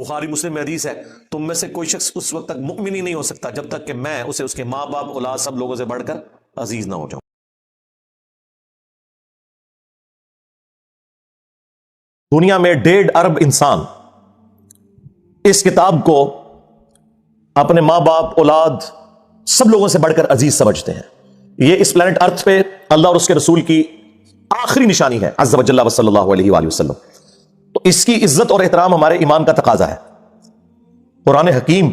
بخاری مسلم میں حدیث ہے، تم میں سے کوئی شخص اس وقت تک مؤمن ہی نہیں ہو سکتا جب تک کہ میں اسے اس کے ماں باپ اولاد سب لوگوں سے بڑھ کر عزیز نہ ہو جاؤں۔ دنیا میں 1.5 ارب انسان اس کتاب کو اپنے ماں باپ اولاد سب لوگوں سے بڑھ کر عزیز سمجھتے ہیں۔ یہ اس پلانٹ ارتھ پہ اللہ اور اس کے رسول کی آخری نشانی ہے عز و جل صلی اللہ علیہ وآلہ وسلم، تو اس کی عزت اور احترام ہمارے ایمان کا تقاضا ہے۔ قرآن حکیم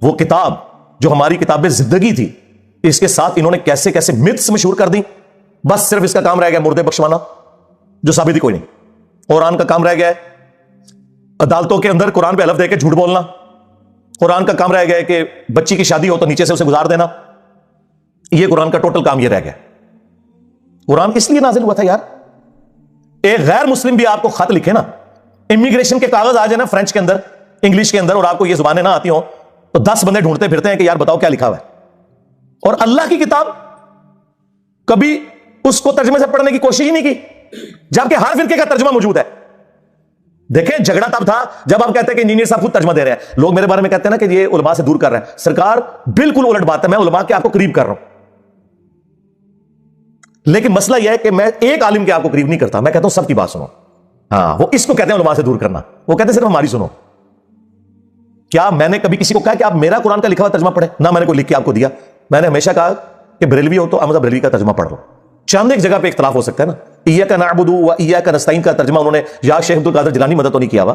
وہ کتاب جو ہماری کتاب زندگی تھی، اس کے ساتھ انہوں نے کیسے کیسے متس مشہور کر دی، بس صرف اس کا کام رہ گیا مردے بخشوانا جو ثابت ہی کوئی نہیں۔ قرآن کا کام رہ گیا ہے عدالتوں کے اندر قرآن پہ الف دے کے جھوٹ بولنا، قرآن کا کام رہ گیا ہے کہ بچی کی شادی ہو تو نیچے سے اسے گزار دینا، یہ قرآن کا ٹوٹل کام یہ رہ گیا۔ قرآن اس لیے نازل ہوا تھا یار، ایک غیر مسلم بھی آپ کو خط لکھے نا، امیگریشن کے کاغذ آ جائے نا فرینچ کے اندر انگلش کے اندر، اور آپ کو یہ زبانیں نہ آتی ہوں تو 10 بندے ڈھونڈتے پھرتے ہیں کہ یار بتاؤ کیا لکھا ہوا ہے۔ اور اللہ کی کتاب کبھی اس کو ترجمے سے پڑھنے کی کوشش ہی نہیں کی، جبکہ ہر فرقے کا ترجمہ موجود ہے۔ دیکھیں جھگڑا تب تھا جب آپ کہتے ہیں کہ انجینئر صاحب خود ترجمہ دے رہے ہیں، لوگ میرے بارے میں کہتے ہیں نا کہ یہ علماء سے دور کر رہے ہیں، سرکار بالکل الٹ بات ہے، میں علماء کے آپ کو قریب کر رہا ہوں، لیکن مسئلہ یہ ہے کہ میں ایک عالم کے آپ کو قریب نہیں کرتا، میں کہتا ہوں سب کی بات سنو۔ ہاں وہ اس کو کہتے ہیں علماء سے دور کرنا، وہ کہتے ہیں صرف ہماری سنو۔ کیا میں نے کبھی کسی کو کہا کہ آپ میرا قرآن کا لکھا ہوا ترجمہ پڑھیں؟ نہ میں نے کوئی لکھ کے آپ کو دیا، میں نے ہمیشہ کہا کہ بریلوی ہو تو احمد بریلوی کا ترجمہ پڑھ لو۔ چند ایک جگہ پہ اختلاف ہو سکتا ہے نا، ایاک نعبد و ایاک نستعین کا ترجمہ انہوں نے یا شیخ عبد القادر جیلانی مدد تو نہیں کیا ہوا۔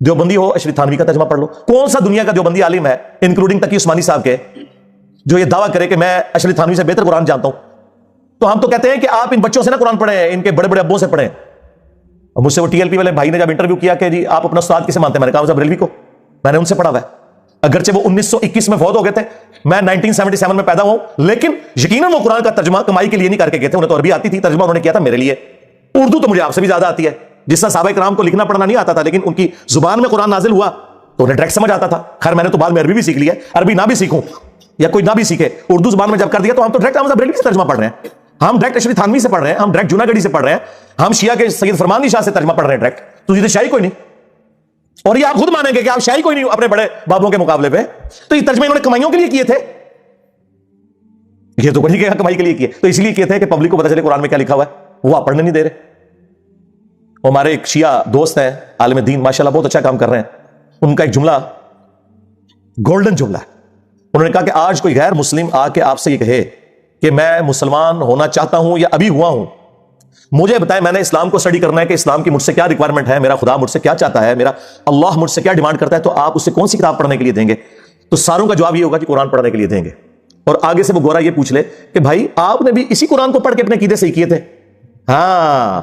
دیوبندی ہو اشرف تھانوی کا ترجمہ پڑھ لو۔ کون سا دنیا کا دیوبندی عالم ہے انکلوڈنگ تقی عثمانی صاحب کے جو یہ دعویٰ کرے کہ میں اشرف تھانوی سے بہتر قرآن جانتا ہوں؟ تو ہم تو کہتے ہیں کہ آپ ان بچوں سے نہ قرآن پڑھیں، ان کے بڑے بڑے ابوں سے پڑھیں۔ اور مجھ سے وہ ٹی ایل پی والے بھائی نے جب انٹرویو کیا کہ جی آپ اپنا استاد کسے مانتے ہیں، میں نے کہا بریلوی کو، میں نے ان سے پڑھا ہوا ہے، اگرچہ وہ 1921 میں فوت ہو گئے تھے، میں 1977 میں پیدا ہوں، لیکن یقیناً وہ قرآن کا ترجمہ کمائی کے لیے نہیں کر کے گئے تھے، انہیں تو عربی آتی تھی، ترجمہ انہوں نے کیا تھا میرے لیے۔ اردو تو مجھے آپ سے بھی زیادہ آتی ہے، جس طرح صحابہ کرام کو لکھنا پڑھنا نہیں آتا تھا لیکن ان کی زبان میں قرآن نازل ہوا تو انہیں ڈائریکٹ سمجھ آتا تھا۔ خیر میں نے تو بعد میں عربی بھی سیکھ لی ہے، عربی نہ بھی سیکھوں یا کوئی نہ بھی سیکھے، اردو زبان میں جب کر دیا تو ہم تو ڈائریکٹ احمد بریلوی سے ترجمہ پڑھ رہے ہیں، ہم ڈائریکٹ اشرف تھانوی سے پڑھ رہے ہیں، ہم ڈائریکٹ جوناگڑھی سے پڑھ رہے ہیں، ہم شیعہ کے سید فرمان شاہ سے ترجمہ پڑھ رہے ہیں ڈائریکٹ، تو یہ شاہی کوئی نہیں۔ اور یہ آپ خود مانیں گے کہ آپ شاہی کوئی نہیں اپنے بڑے بابوں کے مقابلے پہ، تو یہ ترجمے انہوں نے کمائیوں کے لیے کیے تھے، یہ تو کوئی کمائی کے لیے کیے، تو اس لیے کیے تھے کہ پبلک کو پتہ چلے قرآن میں کیا لکھا ہوا ہے، وہ آپ پڑھنے نہیں دے رہے۔ ہمارے ایک شیعہ دوست ہیں عالم دین ماشاءاللہ بہت اچھا کام کر رہے ہیں، ان کا ایک جملہ گولڈن جملہ ہے، انہوں نے کہا کہ آج کوئی غیر مسلم آ کے آپ سے یہ کہے کہ میں مسلمان ہونا چاہتا ہوں یا ابھی ہوا ہوں، مجھے بتائیں میں نے اسلام کو اسٹڈی کرنا ہے کہ اسلام کی مجھ سے کیا ریکوائرمنٹ ہے، میرا خدا مجھ سے کیا چاہتا ہے، میرا اللہ مجھ سے کیا ڈیمانڈ کرتا ہے، تو آپ اسے کون سی کتاب پڑھنے کے لیے دیں گے؟ تو ساروں کا جواب یہ ہوگا کہ قرآن پڑھنے کے لیے دیں گے۔ اور آگے سے وہ گورا یہ پوچھ لے کہ بھائی آپ نے بھی اسی قرآن کو پڑھ کے اپنے عقیدے صحیح کیے تھے؟ ہاں،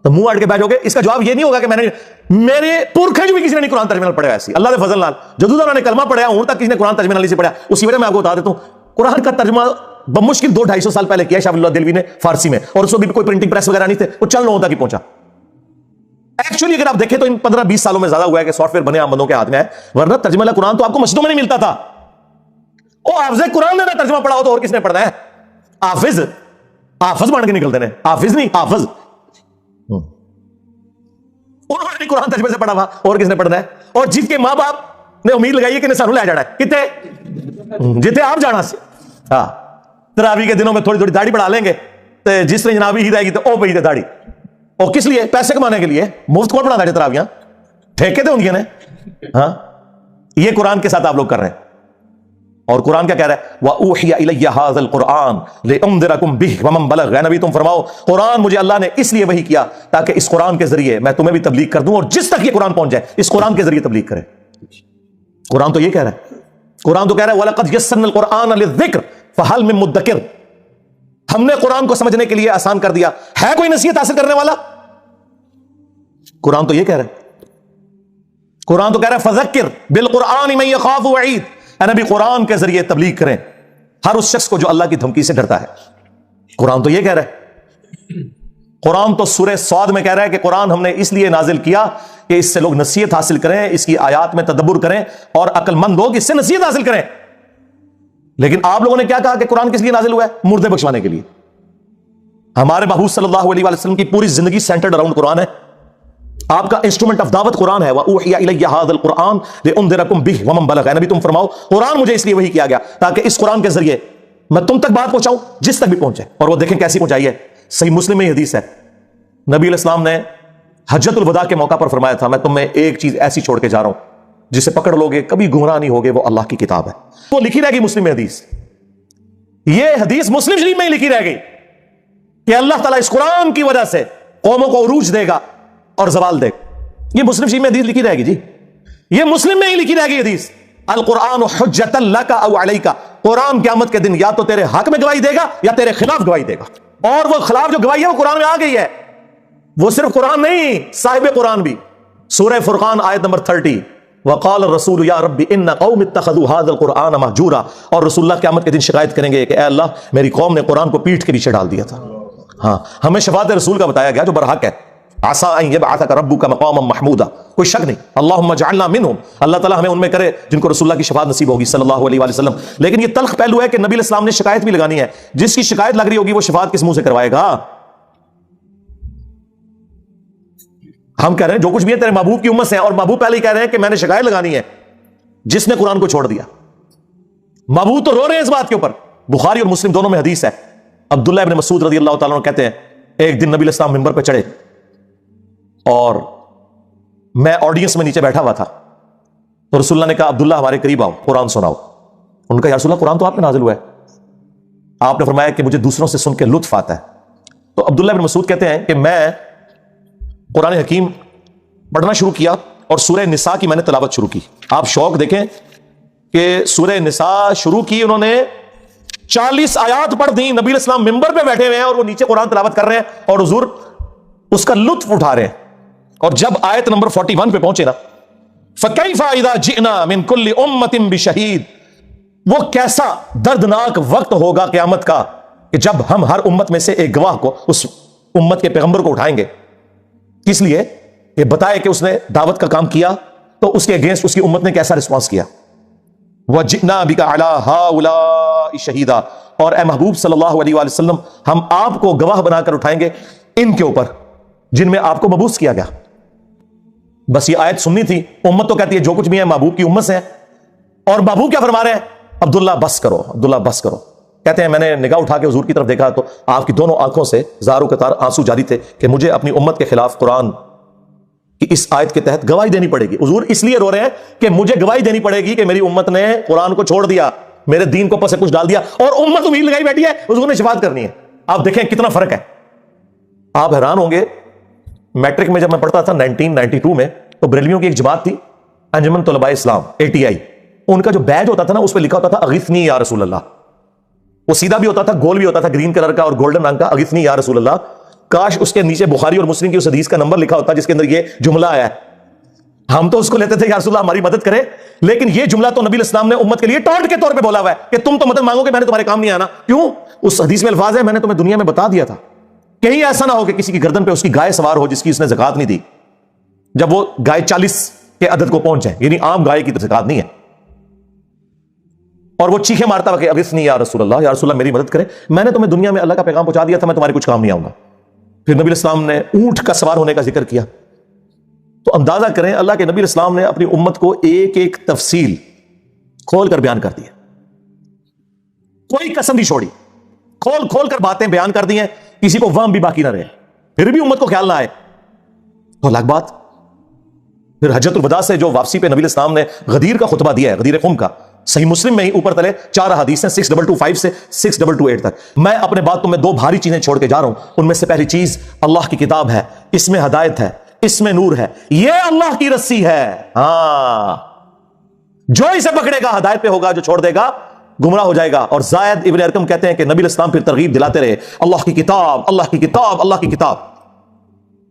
تو منہ اڑ کے بیٹھو گے، اس کا جواب یہ نہیں ہوگا کہ میں نے میرے پورکھے جو بھی کسی نے نہیں قرآن ترجمہ نال پڑھا ایسی، اللہ دے فضل نال جدوں انہوں نے کلمہ پڑھا ہوں تک کسی نے قرآن ترجمہ نال نہیں پڑھا۔ اسی وجہ میں آپ کو بتا دیتا ہوں قرآن کا ترجمہ بمشکل 200-250 سال پہلے کیا شاہ اللہ دلوی نے فارسی میں، اور اس کو بھی کوئی پرنٹنگ پریس وغیرہ نہیں تھے، وہ چند لوگوں تک ہی پہنچا۔ ایکچولی اگر آپ دیکھیں تو ان 15-20 سالوں میں زیادہ ہوا ہے کہ سافٹ ویئر بنے عام بندوں کے ہاتھ میں ہے، ورنہ ترجمہ قرآن تو آپ کو مسجدوں میں نہیں ملتا تھا۔ وہ حافظ قرآن نے ترجمہ پڑھا ہو تو اور کس نے پڑھنا ہے؟ حافظ حافظ بن کے نکلتے ہیں، حافظ نہیں حافظ، انہوں نے قرآن ترجمے سے پڑھا ہوا اور کس نے پڑھنا ہے؟ اور جس کے ماں باپ نے امید لگائی ہے کہ سانو لے جانا ہے کتنے جتنے آپ جانا سے، ہاں تراویح کے دنوں میں تھوڑی تھوڑی داڑھی بڑھا لیں گے، تو جس نے جناب عید آئے گی تو او پہ داڑھی، اور کس لیے؟ پیسے کمانے کے لیے۔ مفت کون پڑھا تھا تراویحاں؟ ٹھیکے تھے ان کے نے، ہاں یہ قرآن کے ساتھ آپ لوگ کر رہے ہیں۔ اور قرآن کیا کہہ رہا ہے؟ وَأُوحِيَ إِلَيَّ هَذَا الْقُرْآنُ لِأُنذِرَكُم بِهِ وَمَن بَلَغَ، اے نبی تم فرماؤ قرآن مجھے اللہ نے اس لیے وحی کیا تاکہ اس قرآن کے ذریعے میں تمہیں بھی تبلیغ کر دوں، اور جس تک یہ قرآن پہنچ جائے اس قرآن کے ذریعے تبلیغ کرے۔ قرآن تو یہ کہہ رہا ہے، قرآن تو کہہ رہا ہے وَلَقَدْ يَسَّرْنَا الْقُرْآنَ لِلذِّكْرِ فَهَلْ مِن مُدَّكِرٍ، ہم نے قرآن کو سمجھنے کے لیے آسان کر دیا، ہے کوئی نصیحت حاصل کرنے والا؟ قرآن تو یہ کہہ رہا ہے، قرآن تو کہہ رہا ہے فَذَكِّرْ بِالْقُرْآنِ مَن يَخَافُ وَعِيدٍ، اے نبی قرآن کے ذریعے تبلیغ کریں ہر اس شخص کو جو اللہ کی دھمکی سے ڈرتا ہے۔ قرآن تو یہ کہہ رہا ہے، قرآن تو سورہ صاد میں کہہ رہا ہے کہ قرآن ہم نے اس لیے نازل کیا کہ اس سے لوگ نصیحت حاصل کریں، اس کی آیات میں تدبر کریں اور عقل مند لوگ اس سے نصیحت حاصل کریں۔ لیکن آپ لوگوں نے کیا کہا کہ قرآن کس لیے نازل ہوا ہے؟ مردے بخشوانے کے لیے۔ ہمارے محبوب صلی اللہ علیہ وسلم کی پوری زندگی سینٹرڈ اراؤنڈ قرآن ہے۔ آپ کا انسٹرومنٹ آف دعوت قرآن ہے. وَأُوحِيَ إِلَيَّ هَذَا الْقُرْآنُ لِأُنذِرَكُم بِهِ وَمَن بَلَغَ. نبی تم فرماؤ قرآن مجھے اس لیے وحی کیا گیا تاکہ اس قرآن کے ذریعے میں تم تک بات پہنچاؤں جس تک بھی پہنچے. اور وہ دیکھیں کیسی پہنچائی ہے. صحیح مسلم میں یہ حدیث ہے. نبی علیہ السلام نے حجۃ الوداع کے موقع پر فرمایا تھا میں تمہیں ایک چیز ایسی چھوڑ کے جا رہا ہوں جسے پکڑ لوگے کبھی گمراہ نہیں ہوگے, وہ اللہ کی کتاب ہے. وہ لکھی رہ گئی مسلم میں حدیث. یہ حدیث مسلم شریف میں ہی لکھی رہ گئی کہ اللہ تعالیٰ اس قرآن کی وجہ سے قوموں کو عروج دے گا اور زوال دے گا. یہ مسلم شریف میں حدیث لکھی رہے گی جی. یہ مسلم میں ہی لکھی رہے گی حدیث. القرآن حجۃ لک او علیک. قرآن قیامت کے دن یا تو تیرے حق میں گواہی دے گا یا تیرے خلاف گواہی دے گا. اور وہ خلاف جو گواہی ہے وہ قرآن میں آ گئی ہے. وہ صرف قرآن نہیں, صاحب قرآن بھی. سورہ فرقان آیت نمبر 30. وقال الرسول یا رب ان قوم اتخذوا هذا القرآن مہجورا. اور رسول اللہ قیامت کے دن شکایت کریں گے کہ اے اللہ میری قوم نے قرآن کو پیٹھ کے پیچھے ڈال دیا تھا. ہاں ہمیں شفاعت رسول کا بتایا گیا جو برحق ہے. عسى ان يبعثك ربك مقاما محمودا. کوئی شک نہیں. اللهم اجعلنا منهم. اللہ تعالیٰ ہمیں ان میں کرے جن کو رسول اللہ کی شفاعت نصیب ہوگی صلی اللہ علیہ وآلہ وسلم. لیکن یہ تلخ پہلو ہے کہ نبی علیہ السلام نے شکایت بھی لگانی ہے. جس کی شکایت لگ رہی ہوگی وہ شفاعت کس منہ سے کروائے گا؟ ہم کہہ رہے ہیں جو کچھ بھی ہے تیرے محبوب کی امت سے ہے, اور محبوب پہلے ہی کہہ رہے ہیں کہ میں نے شکایت لگانی ہے جس نے قرآن کو چھوڑ دیا. محبوب تو رو رہے ہیں اس بات کے اوپر. بخاری اور مسلم دونوں میں حدیث ہے. عبداللہ ابن مسعود رضی اللہ تعالیٰ عنہ کہتے ہیں ایک دن نبی علیہ السلام منبر پہ چڑھے اور میں آڈینس میں نیچے بیٹھا ہوا تھا. تو رسول اللہ نے کہا عبداللہ ہمارے قریب آؤ قرآن سناؤ. ان کا یا رسول اللہ قرآن تو آپ پہ نازل ہوا ہے. آپ نے فرمایا کہ مجھے دوسروں سے سن کے لطف آتا ہے. تو عبداللہ بن مسعود کہتے ہیں کہ میں قرآن حکیم پڑھنا شروع کیا اور سورہ نساء کی میں نے تلاوت شروع کی. آپ شوق دیکھیں کہ سورہ نساء شروع کی انہوں نے 40 آیات پڑھ دی. نبی علیہ السلام منبر پہ بیٹھے ہوئے ہیں اور وہ نیچے قرآن تلاوت کر رہے ہیں اور حضور اس کا لطف اٹھا رہے ہیں. اور جب آیت نمبر 41 پہ پہنچے نا فَكَيْفَ إِذَا جِئْنَا مِن كُلِّ أُمَّةٍ بِشَهِيدٍ. وہ کیسا دردناک وقت ہوگا قیامت کا کہ جب ہم ہر امت میں سے ایک گواہ کو اس امت کے پیغمبر کو اٹھائیں گے. کس لیے؟ کہ بتائے کہ اس نے دعوت کا کام کیا تو اس کے اگینسٹ اس کی امت نے کیسا رسپانس کیا. وَجِئْنَا بِكَ عَلَىٰ هَٰؤُلَاءِ شَهِيدًا. اور اے محبوب صلی اللہ علیہ وآلہ وسلم ہم آپ کو گواہ بنا کر اٹھائیں گے ان کے اوپر جن میں آپ کو مبعوث کیا گیا. بس یہ آیت سننی تھی. امت تو کہتی ہے جو کچھ بھی ہے محبوب کی امت سے ہے. اور محبوب کیا فرما رہے ہیں؟ عبداللہ بس کرو, عبداللہ بس کرو. کہتے ہیں میں نے نگاہ اٹھا کے حضور کی طرف دیکھا تو آپ کی دونوں آنکھوں سے زاروں قطار آنسو جاری تھے کہ مجھے اپنی امت کے خلاف قرآن کی اس آیت کے تحت گواہی دینی پڑے گی. حضور اس لیے رو رہے ہیں کہ مجھے گواہی دینی پڑے گی کہ میری امت نے قرآن کو چھوڑ دیا, میرے دین کو پس کچھ ڈال دیا اور امت امید لگائی بیٹھی ہے حضور نے شفاعت کرنی ہے. آپ دیکھیں کتنا فرق ہے. آپ حیران ہوں گے میٹرک میں جب میں پڑھتا تھا 1992 میں تو بریلویوں کی ایک جماعت تھی انجمن طلباء اسلام ATI. ان کا جو بیج ہوتا تھا نا اس پہ لکھا ہوتا تھا اغثنی یا رسول اللہ. وہ سیدھا بھی ہوتا تھا گول بھی ہوتا تھا گرین کلر کا اور گولڈن رنگ کا اغثنی یا رسول اللہ. کاش اس کے نیچے بخاری اور مسلم کی اس حدیث کا نمبر لکھا ہوتا جس کے اندر یہ جملہ آیا ہے. ہم تو اس کو لیتے تھے یا رسول اللہ ہماری مدد کرے, لیکن یہ جملہ تو نبی علیہ السلام نے امت کے لیے ٹانٹ کے طور پہ بولا ہوا ہے کہ تم تو مدد مانگو گے میں نے تمہارے کام نہیں آنا. کیوں؟ اس حدیث میں الفاظ ہے میں نے تمہیں دنیا میں بتا دیا تھا. کہیں ایسا نہ ہو کہ کسی کی گردن پہ اس کی گائے سوار ہو جس کی اس نے زکات نہیں دی جب وہ گائے 40 کے عدد کو پہنچ جائے, یعنی عام گائے کی زکات نہیں ہے. اور وہ چیخے مارتا ہوا کہ اغثنی یا رسول اللہ, یا رسول اللہ میری مدد کرے, میں نے تمہیں دنیا میں اللہ کا پیغام پہنچا دیا تھا, میں تمہارے کچھ کام نہیں آؤں گا. پھر نبی علیہ السلام نے اونٹ کا سوار ہونے کا ذکر کیا. تو اندازہ کریں اللہ کے نبی علیہ السلام نے اپنی امت کو ایک ایک تفصیل کھول کر بیان کر دی ہے. کوئی قسم نہیں چھوڑی, کھول کھول کر باتیں بیان کر دی ہیں, کسی کو وہم بھی باقی نہ رہے. پھر بھی امت کو خیال نہ آئے تو الگ بات. پھر حجۃ الوداع سے جو واپسی پہ نبی علیہ السلام نے غدیر کا خطبہ دیا ہے, غدیر قم کا, صحیح مسلم میں ہی اوپر تلے 4 حدیث ہیں 6225 سے 6228 تک. میں اپنے بات تمہیں 2 بھاری چیزیں چھوڑ کے جا رہا ہوں. ان میں سے پہلی چیز اللہ کی کتاب ہے, اس میں ہدایت ہے, اس میں نور ہے, یہ اللہ کی رسی ہے. ہاں جو اسے پکڑے گا ہدایت پہ ہوگا, جو چھوڑ دے گا گمراہ ہو جائے گا. اور زائد ابن ارقم کہتے ہیں کہ نبی علیہ السلام پھر ترغیب دلاتے رہے اللہ کی کتاب, اللہ کی کتاب, اللہ کی کتاب.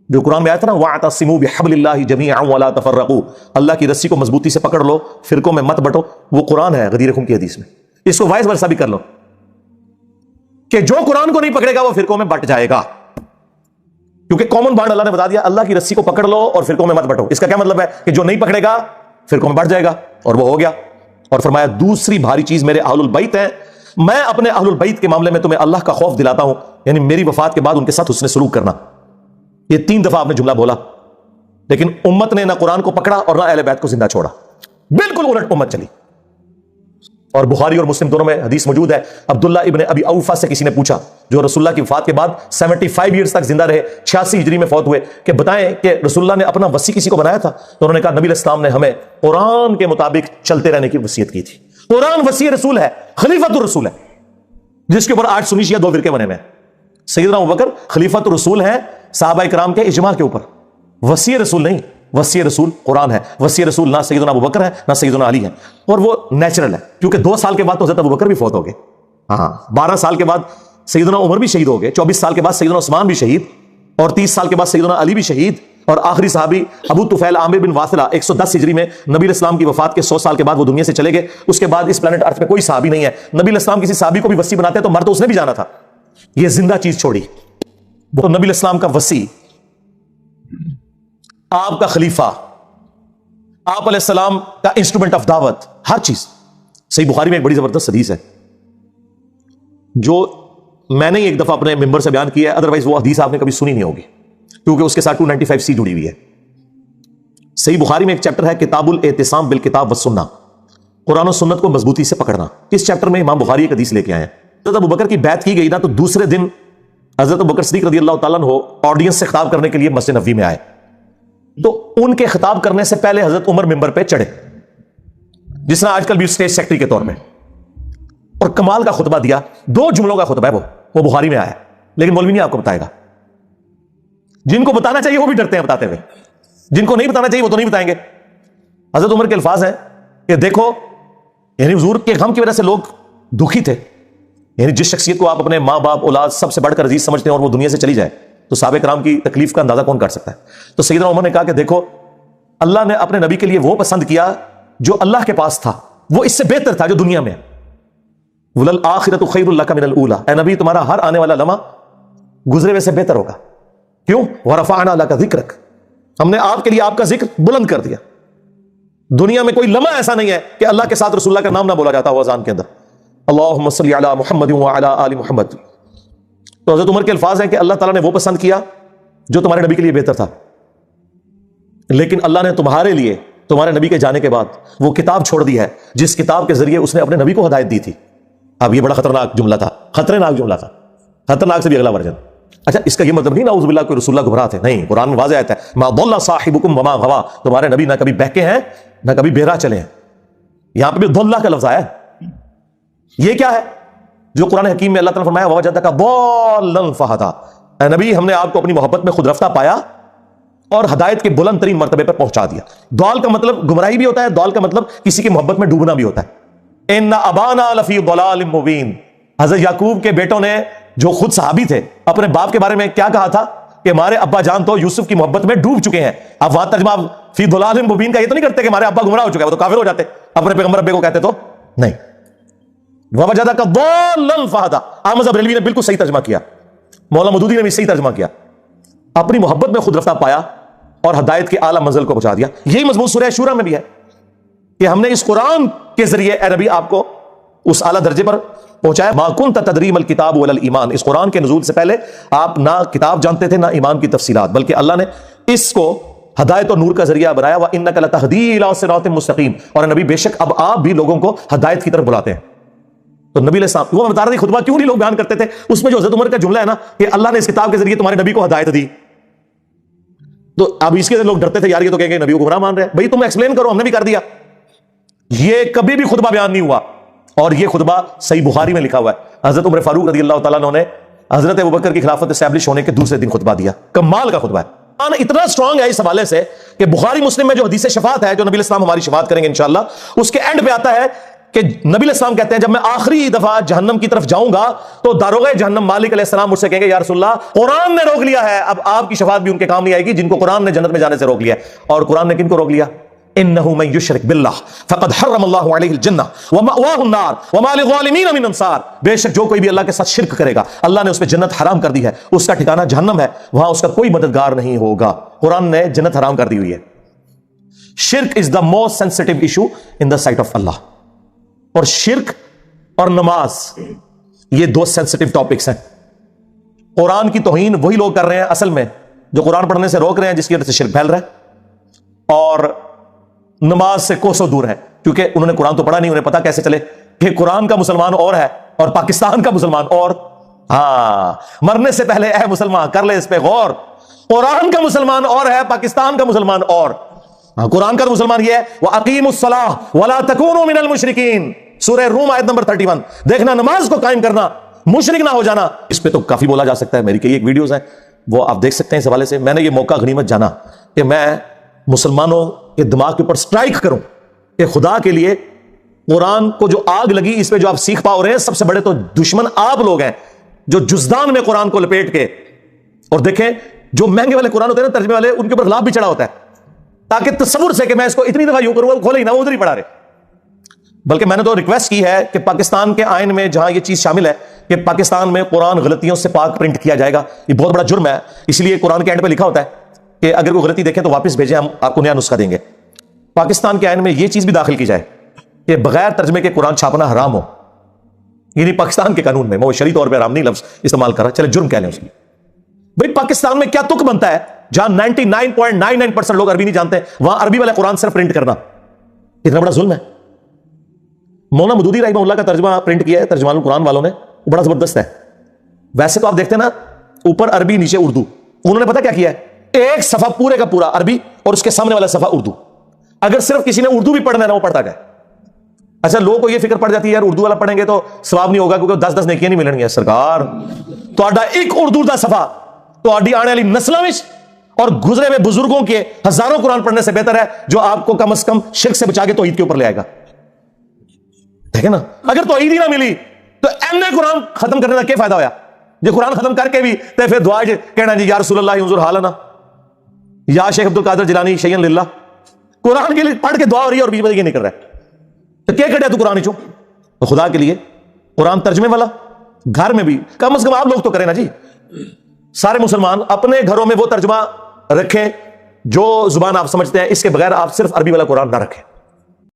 جو قرآن میں آیا تھا نا وَاعْتَصِمُوا بِحَبْلِ اللَّهِ جَمِيعًا وَلَا تَفَرَّقُوا, اللہ کی رسی کو مضبوطی سے پکڑ لو, فرقوں میں مت بٹو. وہ قرآن ہے غدیر قم کی حدیث میں. اس کو وائس ورثہ بھی کر لو کہ جو قرآن کو نہیں پکڑے گا وہ فرقوں میں بٹ جائے گا, کیونکہ کامن بانڈ اللہ نے بتا دیا اللہ کی رسی کو پکڑ لو اور فرقوں میں مت بٹو. اس کا کیا مطلب ہے کہ جو نہیں پکڑے گا فرقوں میں بٹ جائے گا, اور وہ ہو گیا. اور فرمایا دوسری بھاری چیز میرے اہل البیت ہیں, میں اپنے اہل البیت کے معاملے میں تمہیں اللہ کا خوف دلاتا ہوں, یعنی میری وفات کے بعد ان کے ساتھ حسن سلوک کرنا. یہ 3 دفعہ آپ نے جملہ بولا. لیکن امت نے نہ قرآن کو پکڑا اور نہ اہل بیت کو زندہ چھوڑا، بالکل الٹ امت چلی. اور بخاری اور مسلم دونوں میں حدیث موجود ہے. عبداللہ ابن ابی اوفا سے کسی نے پوچھا، جو رسول اللہ کی وفات کے بعد 75 ایئرز تک زندہ رہے، 86 ہجری میں فوت ہوئے، کہ بتائیں کہ رسول اللہ نے اپنا وصی کسی کو بنایا تھا؟ تو انہوں نے کہا نبی علیہ السلام نے ہمیں قرآن کے مطابق چلتے رہنے کی وصیت کی تھی. قرآن وصی رسول ہے، خلیفۃ الرسول ہے، جس کے اوپر آج سنی شیعہ 2 فرقے بنے ہوئے ہیں. سیدنا ابوبکر خلیفۃ الرسول ہیں صحابہ کرام کے اجماع کے اوپر. وصی رسول نہیں، وصی رسول قرآن ہے. وصی رسول نہ سیدنا ابوبکر ہے نہ سیدنا علی ہے، اور وہ نیچرل ہے، کیونکہ 2 سال کے بعد تو حضرت ابوبکر بھی فوت ہو گئے. ہاں 12 سال کے بعد سیدنا عمر بھی شہید ہو گئے، 24 سال کے بعد سیدنا عثمان بھی شہید، اور 30 سال کے بعد سیدنا علی بھی شہید، اور آخری صحابی ابو طفیل عامر بن واثلہ 110 ہجری میں نبی علیہ السلام کی وفات کے 100 سال کے بعد وہ دنیا سے چلے گئے. اس کے بعد اس پلانٹ ارتھ پہ کوئی صحابی نہیں ہے. نبی علیہ السلام کسی صحابی کو بھی وصی بناتے تو مر تو اس نے بھی جانا تھا، یہ زندہ چیز چھوڑی. تو نبی علیہ السلام کا وصی، آپ کا خلیفہ، آپ علیہ السلام کا انسٹرومنٹ آف دعوت، ہر چیز. صحیح بخاری میں ایک بڑی زبردست حدیث ہے جو میں نے ایک دفعہ اپنے ممبر سے بیان کیا ہے، ادروائز وہ حدیث آپ نے کبھی سنی نہیں ہوگی، کیونکہ اس کے ساتھ 295C جڑی ہوئی ہے. صحیح بخاری میں ایک چیپٹر ہے کتاب الاعتصام بالکتاب والسنہ، قرآن و سنت کو مضبوطی سے پکڑنا. اس چیپٹر میں امام بخاری ایک حدیث لے کے آئے ہیں. حضرت ابوبکر کی بیعت کی گئی نا، تو دوسرے دن حضرت ابوبکر صدیق رضی اللہ تعالیٰ عنہ آڈینس سے خطاب کرنے کے لیے مسجد نبوی میں آئے. تو ان کے خطاب کرنے سے پہلے حضرت عمر ممبر پہ چڑھے، جس نے آج کل بھی اسٹیج سیکرٹری کے طور پہ، اور کمال کا خطبہ دیا. 2 جملوں کا خطبہ ہے، وہ بخاری میں آیا ہے، لیکن مولوی نہیں آپ کو بتائے گا. جن کو بتانا چاہیے وہ بھی ڈرتے ہیں بتاتے ہوئے، جن کو نہیں بتانا چاہیے وہ تو نہیں بتائیں گے. حضرت عمر کے الفاظ ہیں کہ دیکھو، یعنی حضور کے غم کی وجہ سے لوگ دکھی تھے. یعنی جس شخصیت کو آپ اپنے ماں باپ اولاد سب سے بڑھ کر عزیز سمجھتے ہیں اور وہ دنیا سے چلی جائے، تو صحابہ کرام کی تکلیف کا اندازہ کون کر سکتا ہے. تو سیدنا عمر نے کہا کہ دیکھو، اللہ نے اپنے نبی کے لیے وہ پسند کیا جو اللہ کے پاس تھا، وہ اس سے بہتر تھا جو دنیا میں ہے. وَلَلْآخِرَةُ خَيْرٌ لَكَ مِنَ الْأُولَىٰ، اے نبی تمہارا ہر آنے والا لمحہ گزرے ہوئے سے بہتر ہوگا. کیوں؟ وَرَفَعْنَا لَكَ ذِكْرَكَ، ہم نے آپ کے لیے آپ کا ذکر بلند کر دیا. دنیا میں کوئی لمحہ ایسا نہیں ہے کہ اللہ کے ساتھ رسول اللہ کا نام نہ بولا جاتا ہو اذان کے اندر. اللہم صلی علی محمد وعلی آل محمد. تو حضرت عمر کے الفاظ ہیں کہ اللہ تعالیٰ نے وہ پسند کیا جو تمہارے نبی کے لیے بہتر تھا، لیکن اللہ نے تمہارے لیے تمہارے نبی کے جانے کے بعد وہ کتاب چھوڑ دی ہے جس کتاب کے ذریعے اس نے اپنے نبی کو ہدایت دی تھی. اب یہ بڑا خطرناک جملہ تھا، خطرناک جملہ تھا، خطرناک سے بھی اگلا ورژن. اچھا، اس کا یہ مطلب نہیں نعوذ باللہ کوئی رسول اللہ گمراہ تھے، نہیں. قرآن میں واضح آتا ہے ما ضل صاحبکم وما غوا، تمہارے نبی نہ کبھی بہکے ہیں نہ کبھی بہرا چلے ہیں. یہاں پہ بھی ضلہ کا لفظ آیا ہے. یہ کیا ہے جو قرآن حکیم میں اللہ تعالیٰ نے فرمایا ووجدک ضالا فہدی، اے نبی ہم نے آپ کو اپنی محبت میں خود رفتہ پایا اور ہدایت کے بلند ترین مرتبے پر پہنچا دیا. ضال کا مطلب گمراہی بھی ہوتا ہے، ضال کا مطلب کسی کی محبت میں ڈوبنا بھی ہوتا ہے. ان ابانا لفی ضلال مبین، حضرت یعقوب کے بیٹوں نے جو خود صحابی تھے اپنے باپ کے بارے میں کیا کہا تھا کہ ہمارے ابا جان تو یوسف کی محبت میں ڈوب چکے ہیں. اب وہاں ترجمہ فی ضلال مبین کا یہ تو نہیں کرتے کہ ہمارے ابا گمراہ ہو چکے ہیں، وہ تو کافر ہو جاتے، اپنے پیغمبر ابے کو کہتے تو نہیں. ووجدک ضالا فہدی، احمد بریلوی نے بالکل صحیح ترجمہ کیا، مولانا مودودی نے بھی صحیح ترجمہ کیا. اپنی محبت میں خود رفتہ پایا اور ہدایت کے اعلیٰ منزل کو پہنچا دیا. یہی مضمون سورہ شورى میں بھی ہے کہ ہم نے اس قرآن کے ذریعے اے نبی آپ کو اس اعلیٰ درجے پر پہنچایا. ما کنت تدری ما الکتاب ولا الایمان، اس قرآن کے نزول سے پہلے آپ نہ کتاب جانتے تھے نہ ایمان کی تفصیلات، بلکہ اللہ نے اس کو ہدایت اور نور کا ذریعہ بنایا. وانک لتہدی الی صراط مستقیم، اور نبی بے شک اب آپ بھی لوگوں کو ہدایت کی طرف بلاتے ہیں. تو نبی علیہ السلام، وہ میں بتا رہا تھا خطبہ کیوں نہیں لوگ بیان کرتے تھے، اس میں جو حضرت عمر کا جملہ ہے نا کہ اللہ نے اس کتاب کے ذریعے تمہارے نبی کو ہدایت دی، تو اب اس کے لوگ ڈرتے تھے یار یہ تو کہیں گے نبی کو گمراہ مان رہے ہیں. بھائی تم ایکسپلین کرو، ہم نے بھی کر دیا. یہ کبھی بھی خطبہ بیان نہیں ہوا، اور یہ خطبہ صحیح بخاری میں لکھا ہوا ہے. حضرت عمر فاروق رضی اللہ تعالیٰ عنہ نے حضرت ابوبکر کی خلافت اسٹیبلش ہونے کے دوسرے دن خطبہ دیا. کمال کا خطبہ ہے، اتنا اسٹرانگ ہے اس حوالے سے کہ بخاری مسلم میں جو حدیث شفاعت ہے، جو نبی علیہ السلام ہماری شفاعت کریں گے انشاءاللہ، اس کے اینڈ پہ آتا ہے کہ نبی علیہ السلام کہتے ہیں جب میں آخری دفعہ جہنم کی طرف جاؤں گا تو داروغہ جہنم مالک علیہ السلام مجھ سے کہیں گے یا رسول اللہ قرآن نے روک لیا ہے، اب آپ کی شفاعت بھی ان کے کام نہیں آئے گی جن کو قرآن نے جنت میں جانے سے روک لیا ہے. اور قرآن نے کن کو روک لیا؟ انه من يشرك بالله فقد حرم الله عليه الجنه ومأواه النار وما للظالمين من انصار، بے شک جو کوئی بھی اللہ کے ساتھ شرک کرے گا اللہ نے اس پہ جنت حرام کر دی ہے، اس کا ٹھکانہ جہنم ہے، وہاں اس کا کوئی مددگار نہیں ہوگا. قرآن نے جنت حرام کر دی ہوئی ہے. شرک is the most sensitive issue in the sight of اللہ، اور شرک اور نماز یہ 2 سینسٹیو ٹاپکس ہیں. قرآن کی توہین وہی لوگ کر رہے ہیں اصل میں جو قرآن پڑھنے سے روک رہے ہیں، جس کی وجہ سے شرک پھیل رہا ہے. اور نماز سے کوسوں دور ہیں، کیونکہ انہوں نے قرآن تو پڑھا نہیں، انہیں پتا کیسے چلے کہ قرآن کا مسلمان اور ہے اور پاکستان کا مسلمان اور۔ ہاں، مرنے سے پہلے اے مسلمان کر لے اس پہ غور، قرآن کا مسلمان اور ہے، پاکستان کا مسلمان اور۔ قرآن کا مسلمان یہ ہے وَأَقِيمُوا الصَّلَاةَ وَلَا تَكُونُوا مِنَ الْمُشْرِكِينَ، سورہ روم آیت نمبر 31۔ دیکھنا، نماز کو قائم کرنا، مشرک نہ ہو جانا۔ اس پہ تو کافی بولا جا سکتا ہے، میری کئی ایک ویڈیوز ہیں وہ آپ دیکھ سکتے ہیں۔ اس حوالے سے میں نے یہ موقع غنیمت جانا کہ میں مسلمانوں کے دماغ کے اوپر سٹرائک کروں کہ خدا کے لیے قرآن کو جو آگ لگی، اس پہ جو آپ سیکھ پاؤ رہے ہیں، سب سے بڑے تو دشمن آپ لوگ ہیں جو جزدان میں قرآن کو لپیٹ کے، اور دیکھیں جو مہنگے والے قرآن ہوتے ہیں نا ترجمے والے، ان کے اوپر غلاف بھی چڑھا ہوتا ہے تاکہ تصور سے کہ میں اس کو اتنی دفعہ یوں کروں گا کھولے ہی نہ، وہ ادھر ہی پڑھا رہے۔ بلکہ میں نے تو ریکویسٹ کی ہے کہ پاکستان کے آئین میں جہاں یہ چیز شامل ہے کہ پاکستان میں قرآن غلطیوں سے پاک پرنٹ کیا جائے گا، یہ بہت بڑا جرم ہے، اس لیے قرآن کے اینڈ پہ لکھا ہوتا ہے کہ اگر کوئی غلطی دیکھیں تو واپس بھیجیں، ہم آپ کو نیا نسخہ دیں گے۔ پاکستان کے آئین میں یہ چیز بھی داخل کی جائے کہ بغیر ترجمے کے قرآن چھاپنا حرام ہو، یعنی پاکستان کے قانون میں، میں وہ شرعی طور پہ حرام نہیں لفظ استعمال کر رہا، چلے جرم کہہ لیں اس کی۔ بھئی پاکستان میں کیا تک بنتا ہے جہاں 99.99% لوگ عربی نہیں جانتے، وہاں عربی والا قرآن صرف پرنٹ کرنا، اتنا بڑا ظلم ہے۔ مولانا مودودی رحمہ اللہ کا ترجمہ پرنٹ کیا ہے ترجمان القرآن والوں نے، وہ بڑا زبردست ہے۔ ویسے تو آپ دیکھتے ہیں نا اوپر عربی نیچے اردو، انہوں نے پتا کیا کیا ہے، ایک صفحہ پورے کا پورا عربی اور اس کے سامنے والا صفحہ اردو۔ اگر صرف کسی نے اردو بھی پڑھنا ہے نا، وہ پڑھتا جائے۔ اچھا، لوگوں کو یہ فکر پڑ جاتی ہے یار اردو والا پڑھیں گے تو ثواب نہیں ہوگا کیونکہ 10 نیکیاں نہیں ملیں گی۔ سرکار تہاڈا ایک اردو دا صفحہ تہاڈی آنے والی نسلاں وچ اور گزرے ہوئے بزرگوں کے ہزاروں قرآن پڑھنے سے بہتر ہے، جو آپ کو کم از کم شرک سے بچا کے توحید کے اوپر لے آئے گا۔ دیکھیں نا، اگر توحید ہی نہ ملی تو ایم اے قرآن ختم کرنے کا کیا فائدہ ہویا؟ جو قرآن ختم کر کے بھی تے پھر دعا کہنا جی یا رسول اللہ انظر حالنا، یا شیخ عبد القادر جیلانی شیئن للہ، قرآن کے لیے پڑھ کے دعا ہو رہی ہے اور بیچ میں یہ نہیں کر رہا ہے، تو کیا کٹیا تو قرآن چوں؟ تو خدا کے لیے قرآن ترجمے والا گھر میں بھی کم از کم آپ لوگ تو کریں نا جی، سارے مسلمان اپنے گھروں میں وہ ترجمہ رکھیں جو زبان آپ سمجھتے ہیں، اس کے بغیر آپ صرف عربی والا قرآن نہ رکھیں۔